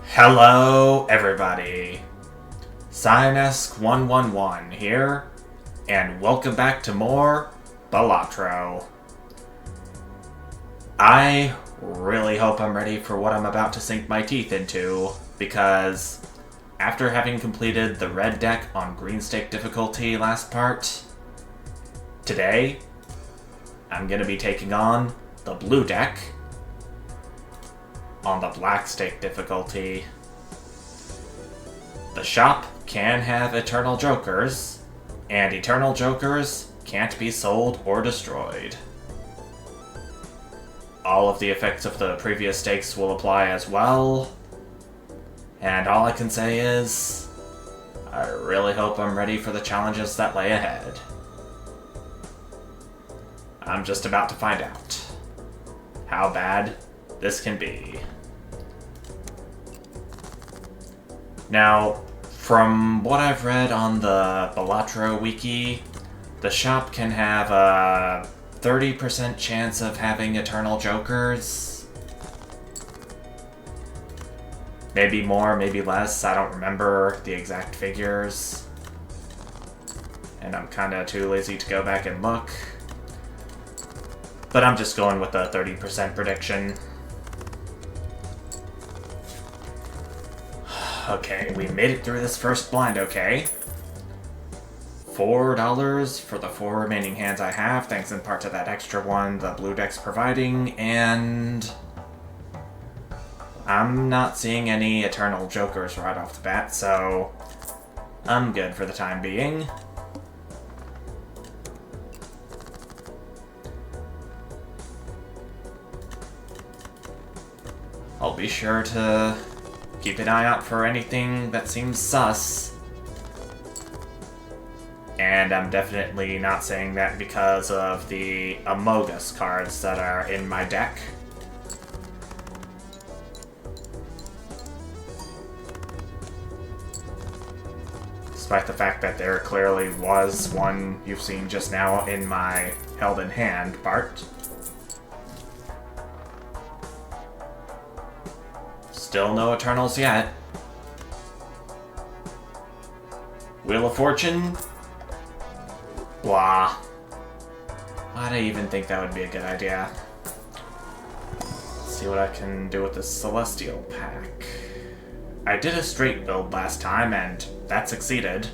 Hello, everybody. Cyanesk111 here, and welcome back to more Balatro. I really hope I'm ready for what I'm about to sink my teeth into, because after having completed the red deck on green stake difficulty last part, today I'm going to be taking on the blue deck on the black stake difficulty. The shop can have Eternal Jokers, and Eternal Jokers can't be sold or destroyed. All of the effects of the previous stakes will apply as well, and all I can say is, I really hope I'm ready for the challenges that lay ahead. I'm just about to find out how bad this can be. Now, from what I've read on the Balatro wiki, the shop can have a 30% chance of having Eternal Jokers. Maybe more, maybe less, I don't remember the exact figures. And I'm kinda too lazy to go back and look. But I'm just going with the 30% prediction. Okay, we made it through this first blind okay. $4 for the 4 remaining hands I have, thanks in part to that extra one the blue deck's providing, and I'm not seeing any Eternal Jokers right off the bat, so I'm good for the time being. I'll be sure to keep an eye out for anything that seems sus. And I'm definitely not saying that because of the Amogus cards that are in my deck. Despite the fact that there clearly was one you've seen just now in my held in hand part. Still no Eternals yet. Wheel of Fortune? Blah. Why'd I even think that would be a good idea? Let's see what I can do with this Celestial pack. I did a straight build last time, and that succeeded.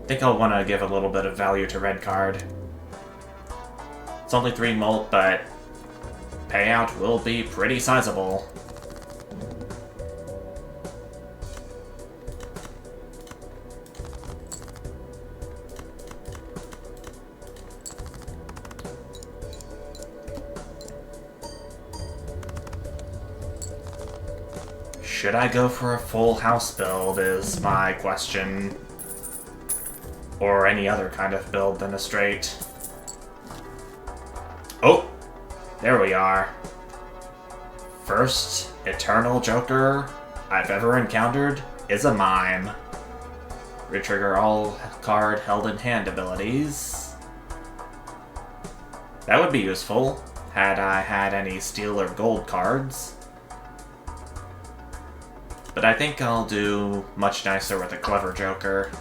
I think I'll want to give a little bit of value to red card. It's only 3 molt, but payout will be pretty sizable. Should I go for a full house build is my question. Or any other kind of build than a straight. Oh! There we are. First Eternal Joker I've ever encountered is a mime. Retrigger all card held in hand abilities. That would be useful, had I had any steel or gold cards. But I think I'll do much nicer with a Clever Joker,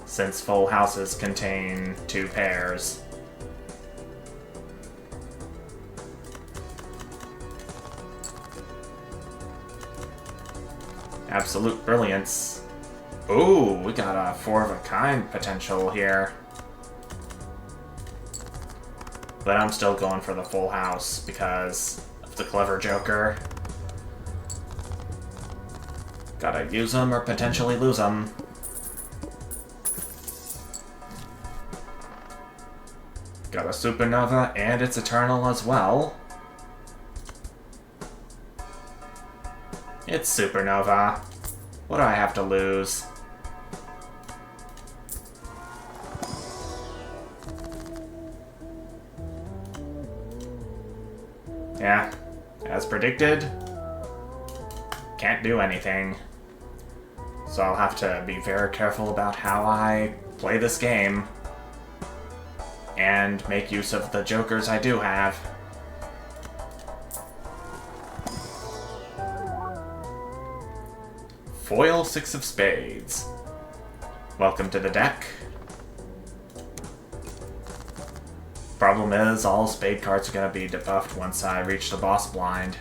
since full houses contain 2 pairs. Absolute brilliance. Ooh, we got a 4-of-a-kind potential here. But I'm still going for the full house because of the Clever Joker. Gotta use them or potentially lose them. Got a Supernova and it's Eternal as well. It's Supernova. What do I have to lose? Yeah, as predicted. can't do anything. So I'll have to be very careful about how I play this game. And make use of the jokers I do have. Foil 6 of spades. Welcome to the deck. Problem is, all spade cards are going to be debuffed once I reach the boss blind.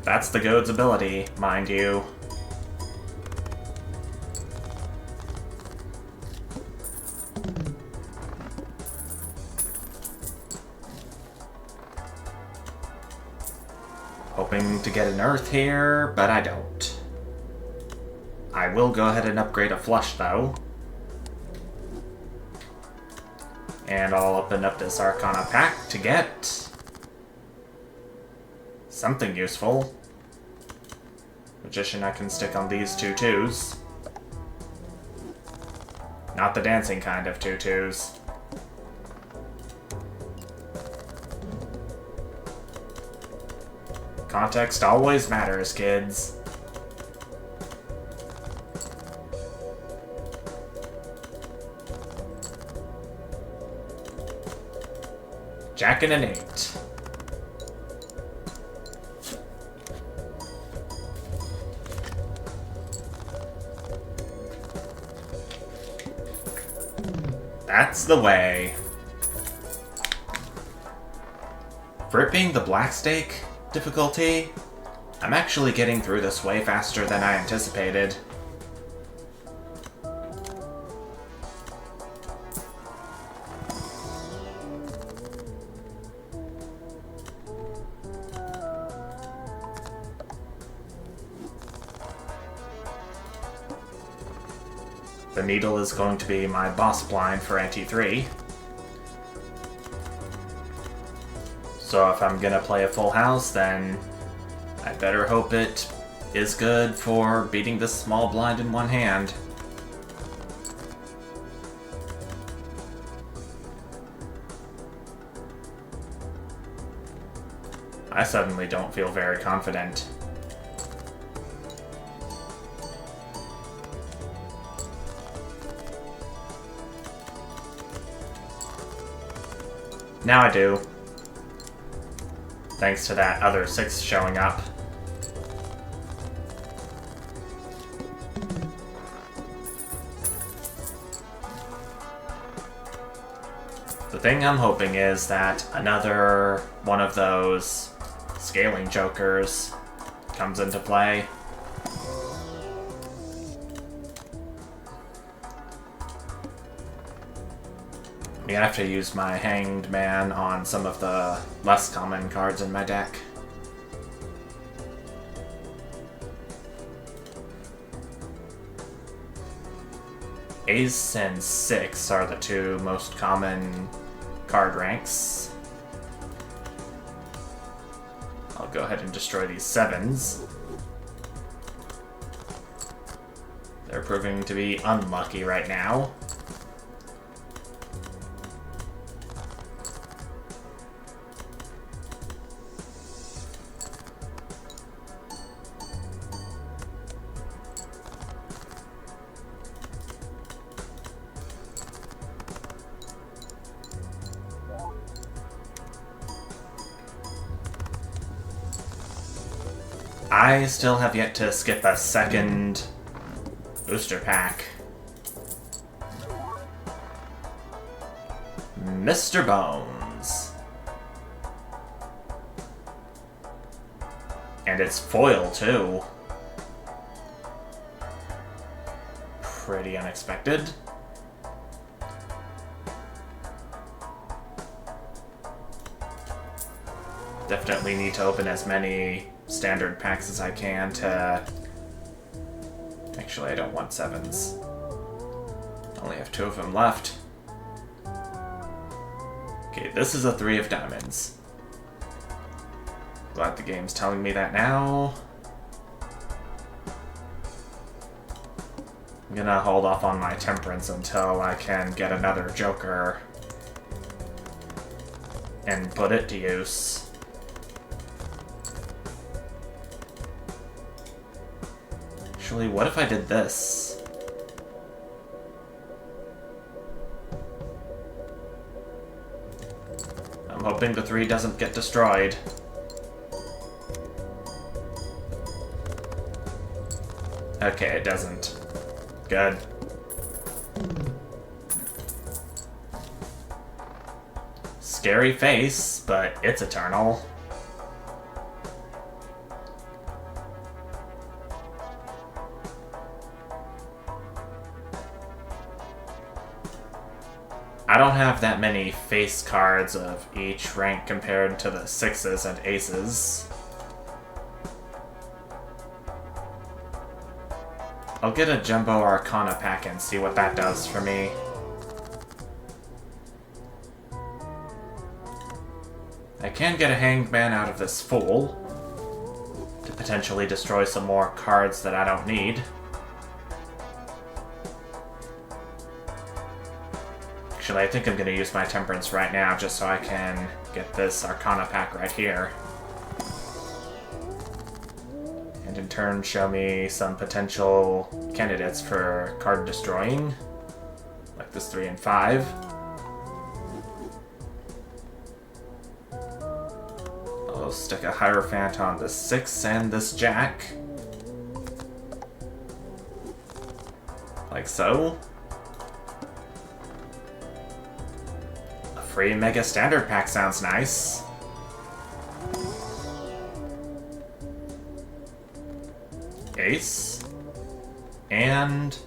That's the Goad's ability, mind you. Hoping to get an earth here, but I don't. I will go ahead and upgrade a flush, though. And I'll open up this Arcana pack to get something useful. Magician I can stick on these 2 twos. Not the dancing kind of 2 twos. Context always matters, kids. Jack and an 8. That's the way. For it being the black stake difficulty, I'm actually getting through this way faster than I anticipated. The needle is going to be my boss blind for NT3. So if I'm gonna play a full house, then I better hope it is good for beating this small blind in one hand. I suddenly don't feel very confident. Now I do. Thanks to that other 6 showing up. The thing I'm hoping is that another one of those scaling jokers comes into play. I'm gonna have to use my Hanged Man on some of the less common cards in my deck. Ace and 6 are the 2 most common card ranks. I'll go ahead and destroy these 7s. They're proving to be unlucky right now. I still have yet to skip a second booster pack. Mr. Bones. And it's foil, too. Pretty unexpected. Definitely need to open as many standard packs as I can to... Actually, I don't want 7s. Only have 2 of them left. Okay, this is a 3 of diamonds. Glad the game's telling me that now. I'm gonna hold off on my temperance until I can get another joker and put it to use. Actually, what if I did this? I'm hoping the 3 doesn't get destroyed. Okay, it doesn't. Good. Scary face, but it's eternal. I don't have that many face cards of each rank compared to the 6s and aces. I'll get a Jumbo Arcana pack and see what that does for me. I can get a Hangman out of this Fool to potentially destroy some more cards that I don't need. Actually, I think I'm going to use my Temperance right now just so I can get this Arcana pack right here. And in turn show me some potential candidates for card destroying, like this 3 and 5. I'll stick a Hierophant on this 6 and this Jack. Like so. A free Mega Standard pack sounds nice. Ace. And...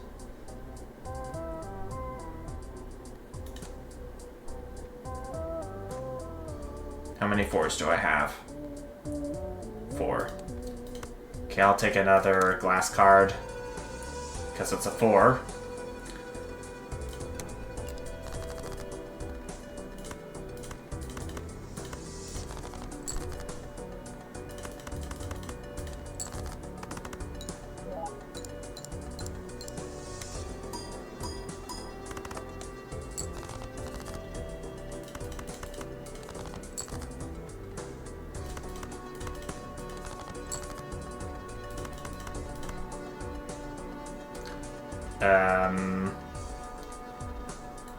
how many 4s do I have? 4. Okay, I'll take another glass card, because it's a 4.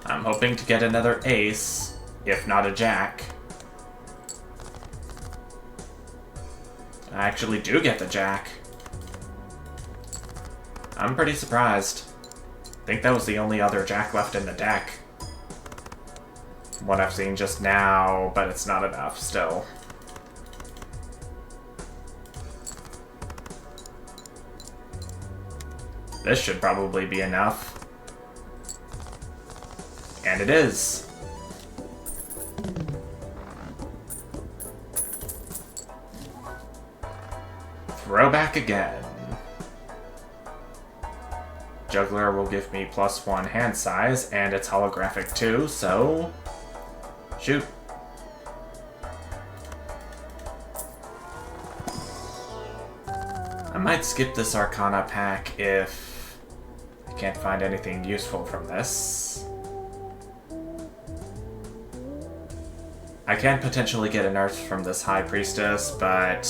I'm hoping to get another ace, if not a jack. I actually do get the jack. I'm pretty surprised. I think that was the only other jack left in the deck. What I've seen just now, but it's not enough still. This should probably be enough. And it is. Throwback again. Juggler will give me +1 hand size, and it's holographic too, so... shoot. I might skip this Arcana pack if I can't find anything useful from this. I can potentially get an Earth from this High Priestess, but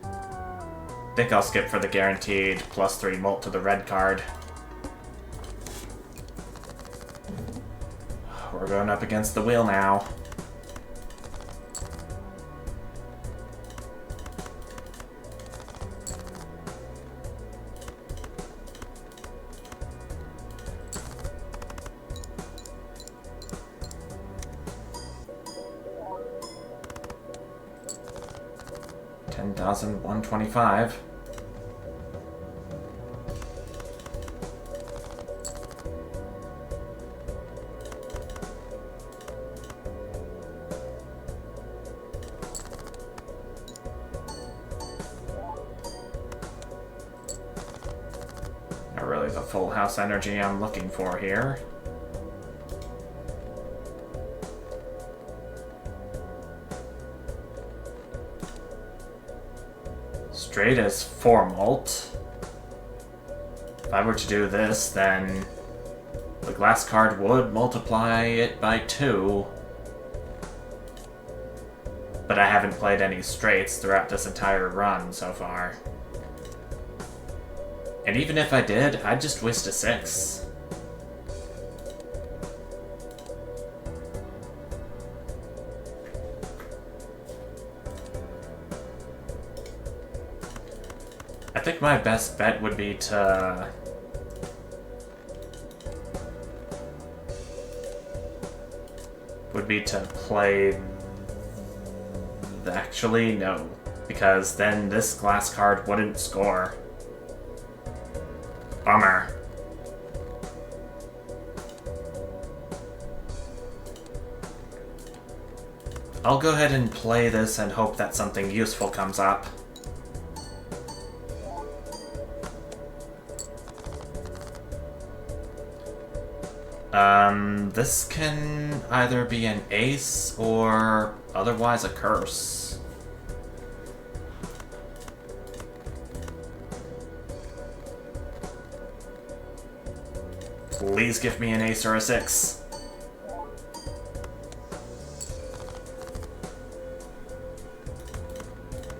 I think I'll skip for the guaranteed +3 molt to the red card. We're going up against the wheel now. $10,125. Not really the full house energy I'm looking for here. Straight as 4 molt. If I were to do this, then the glass card would multiply it by 2. But I haven't played any straights throughout this entire run so far. And even if I did, I'd just waste a 6. I think my best bet would be to... play... Actually, no. Because then this glass card wouldn't score. Bummer. I'll go ahead and play this and hope that something useful comes up. This can either be an ace or otherwise a curse. Please give me an ace or a 6.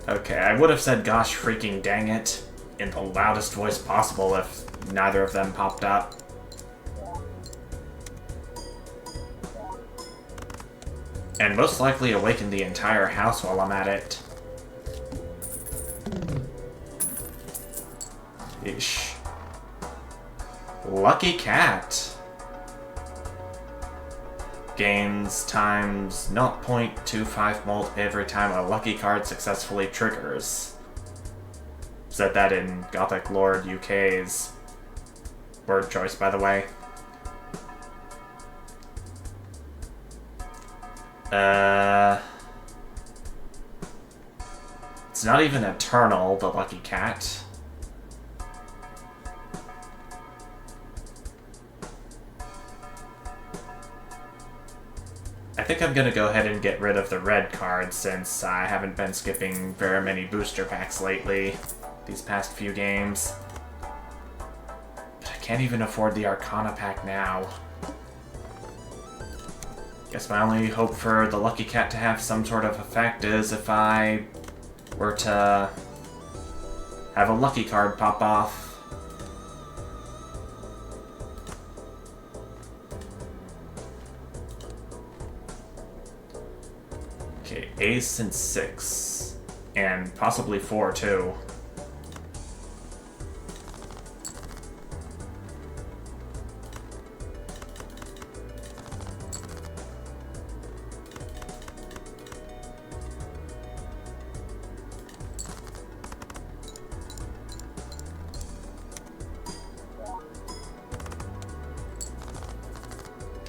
Okay, I would have said gosh freaking dang it in the loudest voice possible if neither of them popped up. And most likely awaken the entire house while I'm at it. Eesh. Lucky Cat. Gains times 0.25 mult every time a lucky card successfully triggers. Said that in Gothic Lord UK's word choice, by the way. It's not even eternal, the Lucky Cat. I think I'm gonna go ahead and get rid of the red card since I haven't been skipping very many booster packs lately, these past few games. But I can't even afford the Arcana pack now. Guess my only hope for the Lucky Cat to have some sort of effect is if I were to have a lucky card pop off. Okay, ace and 6. And possibly 4 too.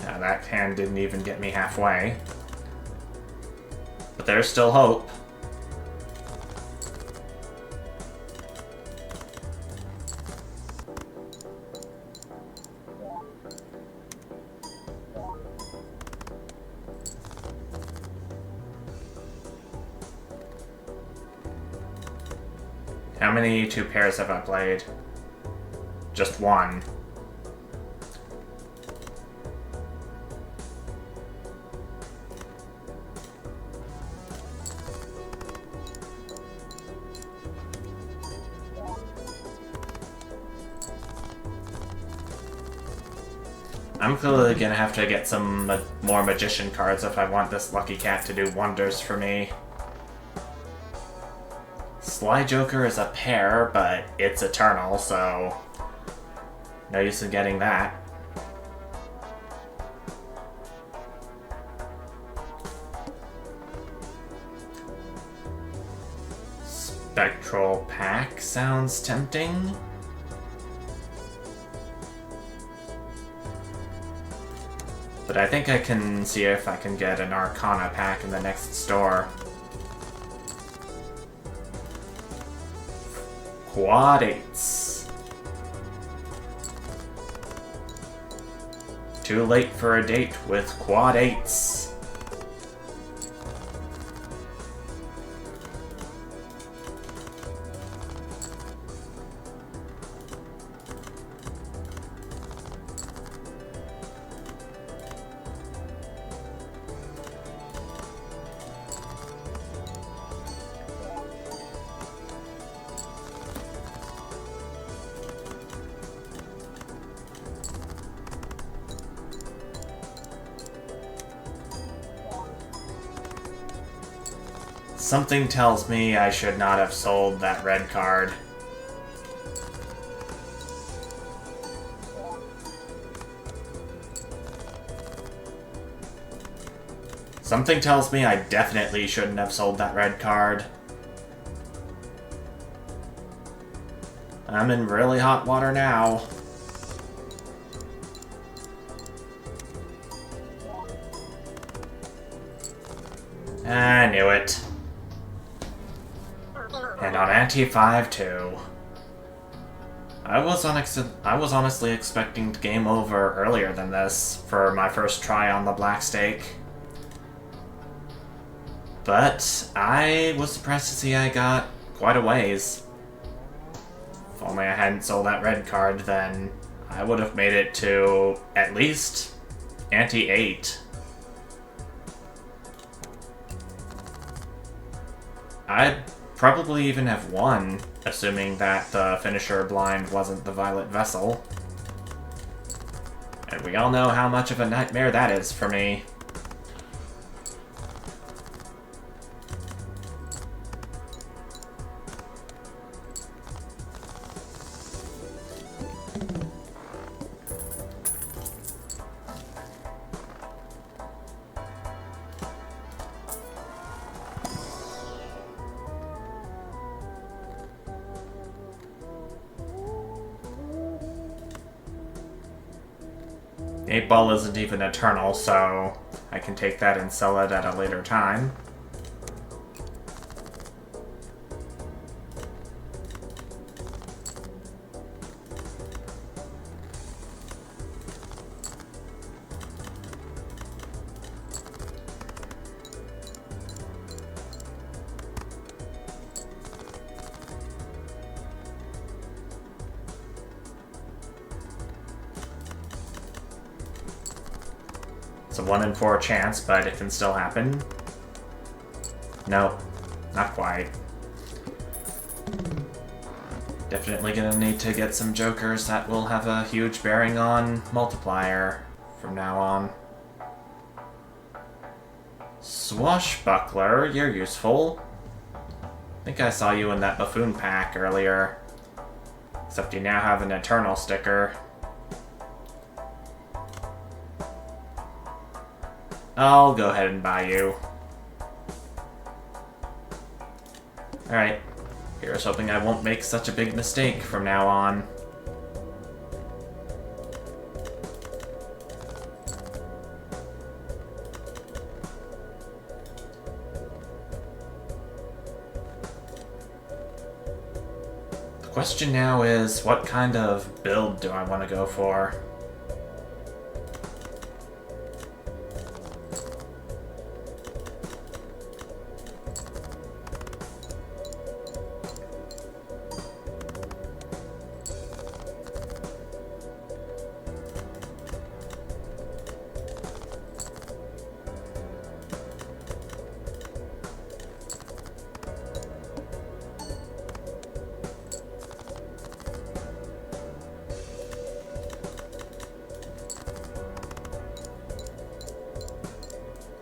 Now that hand didn't even get me halfway. But there's still hope. How many 2 pairs have I played? Just 1. I'm clearly gonna have to get some more Magician cards if I want this Lucky Cat to do wonders for me. Sly Joker is a pair, but it's eternal, so no use in getting that. Spectral Pack sounds tempting. But I think I can see if I can get an Arcana pack in the next store. Quad 8s. Too late for a date with Quad 8s. Something tells me I should not have sold that red card. Something tells me I definitely shouldn't have sold that red card. I'm in really hot water now. I knew it. And on ante 5-2. I was honestly expecting game over earlier than this for my first try on the black stake. But I was surprised to see I got quite a ways. If only I hadn't sold that red card, then I would have made it to at least ante 8. I'd probably even have won, assuming that the finisher blind wasn't the Violet Vessel. And we all know how much of a nightmare that is for me. Eight ball isn't even eternal, so I can take that and sell it at a later time. It's a 1 in 4 chance, but it can still happen. No, not quite. Definitely gonna need to get some jokers that will have a huge bearing on multiplier from now on. Swashbuckler, you're useful. I think I saw you in that buffoon pack earlier. Except you now have an eternal sticker. I'll go ahead and buy you. Alright. Here's hoping I won't make such a big mistake from now on. The question now is, what kind of build do I want to go for?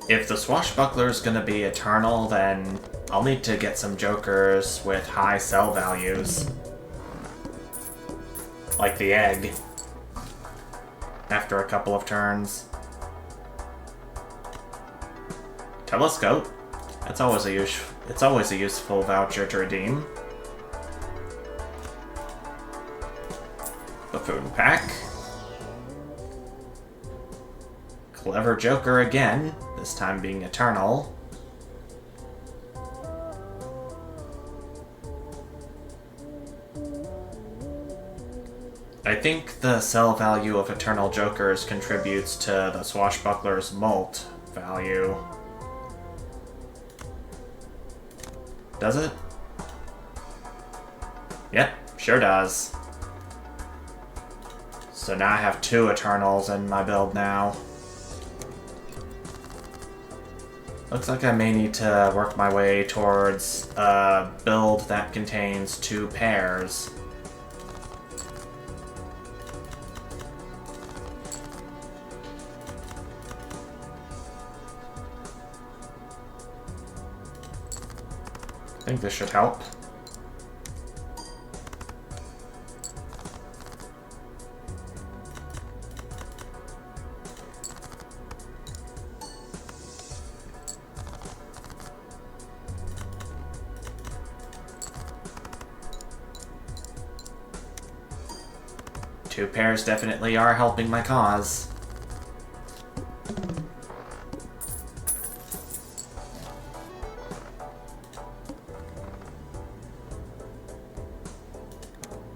If the Swashbuckler is going to be eternal, then I'll need to get some jokers with high sell values. Like the egg. After a couple of turns. Telescope. It's always a useful voucher to redeem. Buffoon pack. Clever Joker again, this time being eternal. I think the sell value of eternal jokers contributes to the Swashbuckler's mult value. Does it? Yep, sure does. So now I have 2 eternals in my build now. Looks like I may need to work my way towards a build that contains 2 pairs. I think this should help. Two pairs definitely are helping my cause.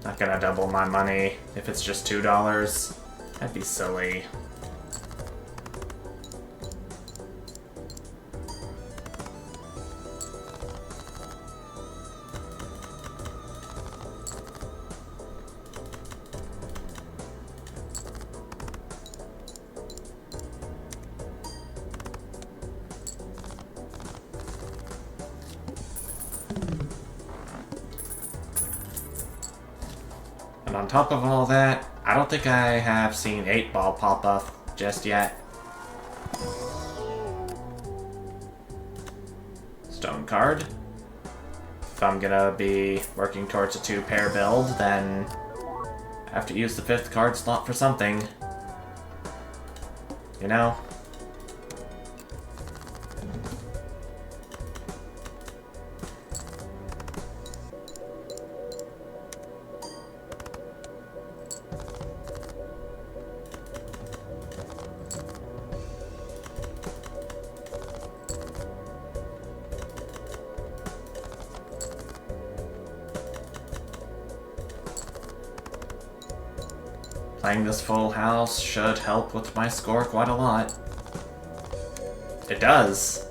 Not gonna double my money if it's just $2. That'd be silly. And on top of all that, I don't think I have seen 8-ball pop up just yet. Stone card. If I'm gonna be working towards a 2-pair build, then I have to use the 5th card slot for something. You know? Playing this full house should help with my score quite a lot. It does!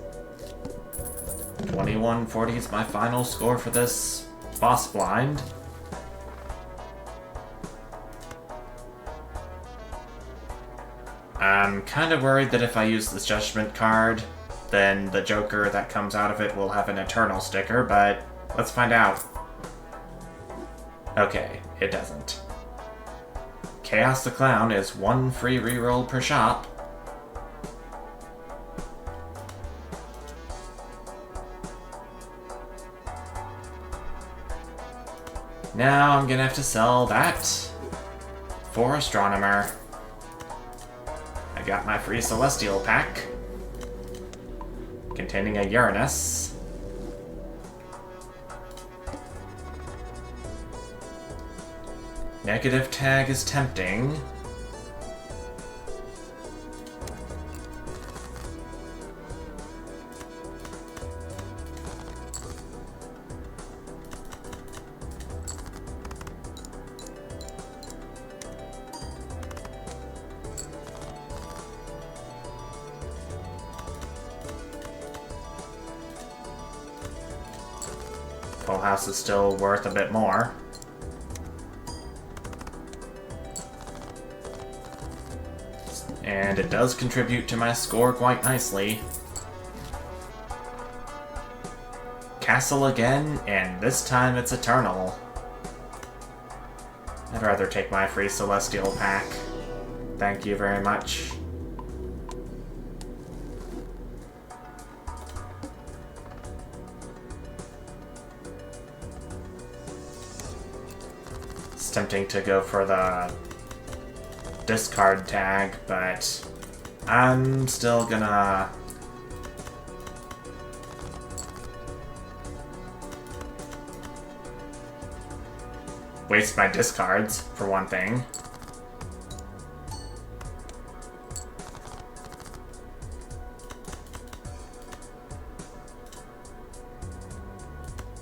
2140 is my final score for this boss blind. I'm kind of worried that if I use this Judgment card, then the Joker that comes out of it will have an Eternal sticker, but let's find out. Okay, it doesn't. Chaos the Clown is 1 free reroll per shop. Now I'm gonna have to sell that for Astronomer. I got my free Celestial pack containing a Uranus. Negative tag is tempting. Full House is still worth a bit more. And it does contribute to my score quite nicely. Castle again, and this time it's Eternal. I'd rather take my free Celestial pack. Thank you very much. It's tempting to go for the discard tag, but I'm still gonna waste my discards, for one thing.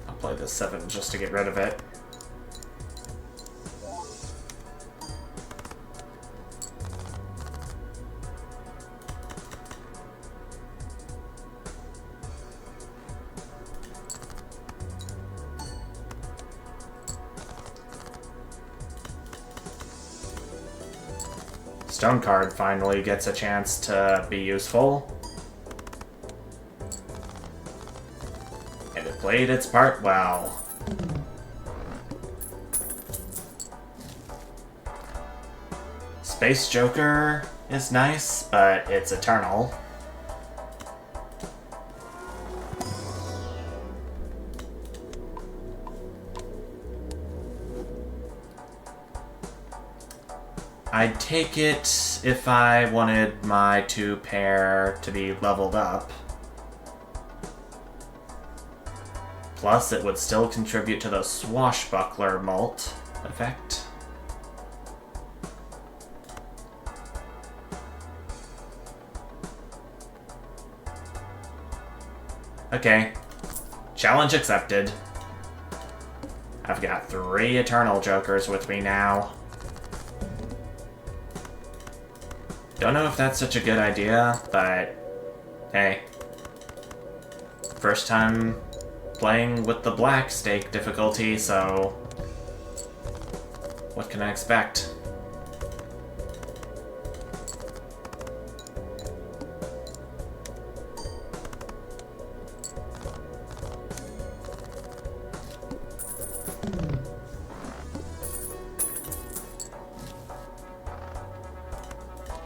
I'll play this 7 just to get rid of it. Stone card finally gets a chance to be useful. And it played its part well. Space Joker is nice, but it's Eternal. I'd take it if I wanted my 2-pair to be leveled up. Plus, it would still contribute to the Swashbuckler Molt effect. Okay. Challenge accepted. I've got 3 Eternal Jokers with me now. Don't know if that's such a good idea, but hey. First time playing with the black stake difficulty, so what can I expect?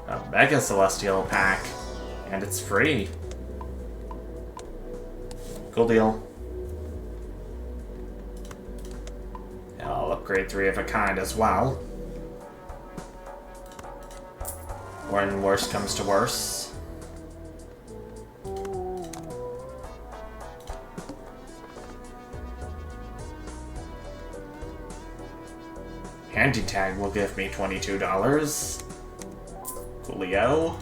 A Mega Celestial pack, and it's free. Cool deal. And I'll upgrade 3 of a kind as well. When worst comes to worst. Handy Tag will give me $22. Coolio.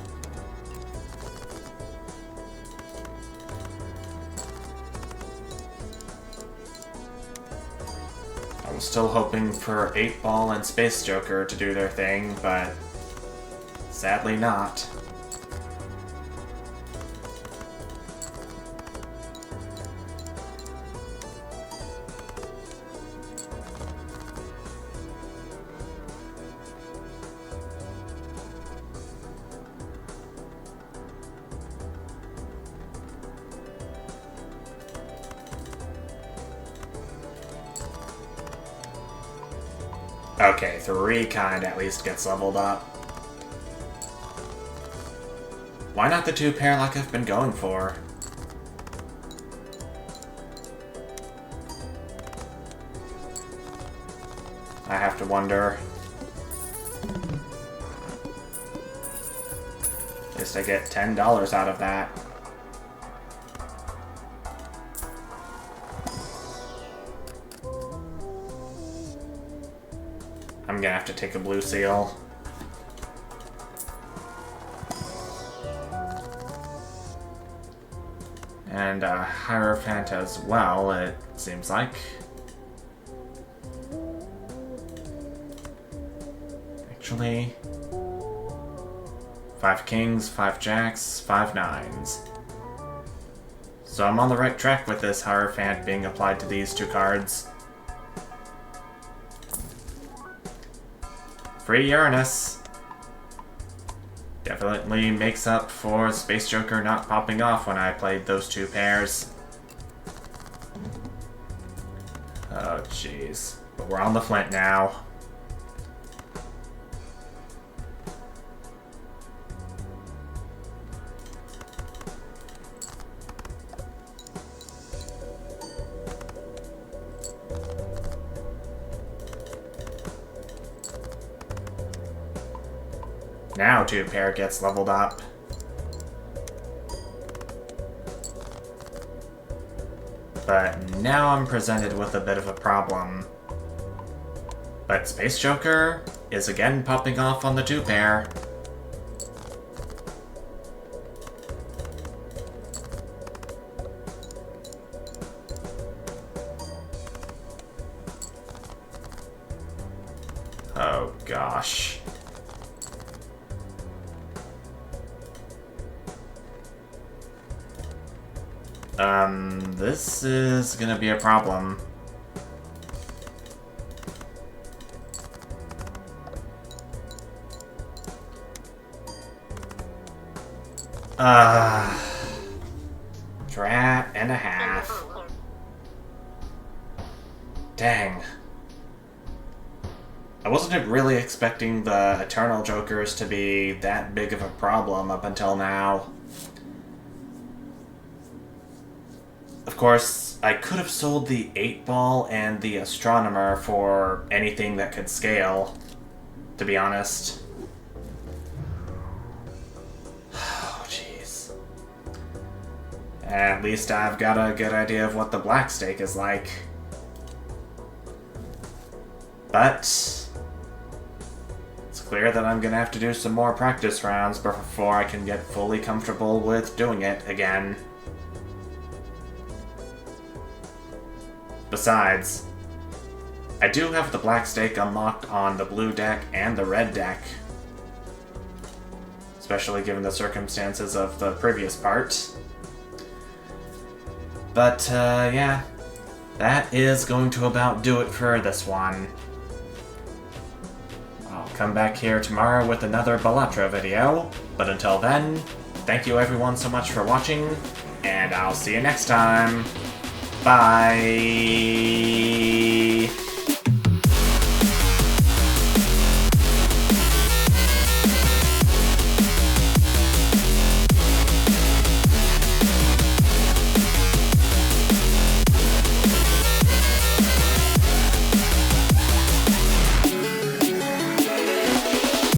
I was still hoping for 8-Ball and Space Joker to do their thing, but sadly not. Okay, 3 kind at least gets leveled up. Why not the 2-pair like I've been going for? I have to wonder. At least I get $10 out of that. I'm gonna have to take a blue seal. And a Hierophant as well, it seems like. Actually, 5 kings, 5 jacks, 5 nines. So I'm on the right track with this Hierophant being applied to these 2 cards. Free Uranus. Definitely makes up for Space Joker not popping off when I played those 2 pairs. Oh, jeez. But we're on the Flint now. Now 2-pair gets leveled up. But now I'm presented with a bit of a problem. But Space Joker is again popping off on the 2-pair. Oh gosh. This is gonna be a problem. Drat and a half. Dang. I wasn't really expecting the Eternal Jokers to be that big of a problem up until now. Of course, I could have sold the 8-Ball and the Astronomer for anything that could scale, to be honest. At least I've got a good idea of what the black stake is like. But it's clear that I'm gonna have to do some more practice rounds before I can get fully comfortable with doing it again. Besides, I do have the black stake unlocked on the blue deck and the red deck. Especially given the circumstances of the previous part. But, yeah. That is going to about do it for this one. I'll come back here tomorrow with another Balatro video. But until then, thank you everyone so much for watching, and I'll see you next time. Bye!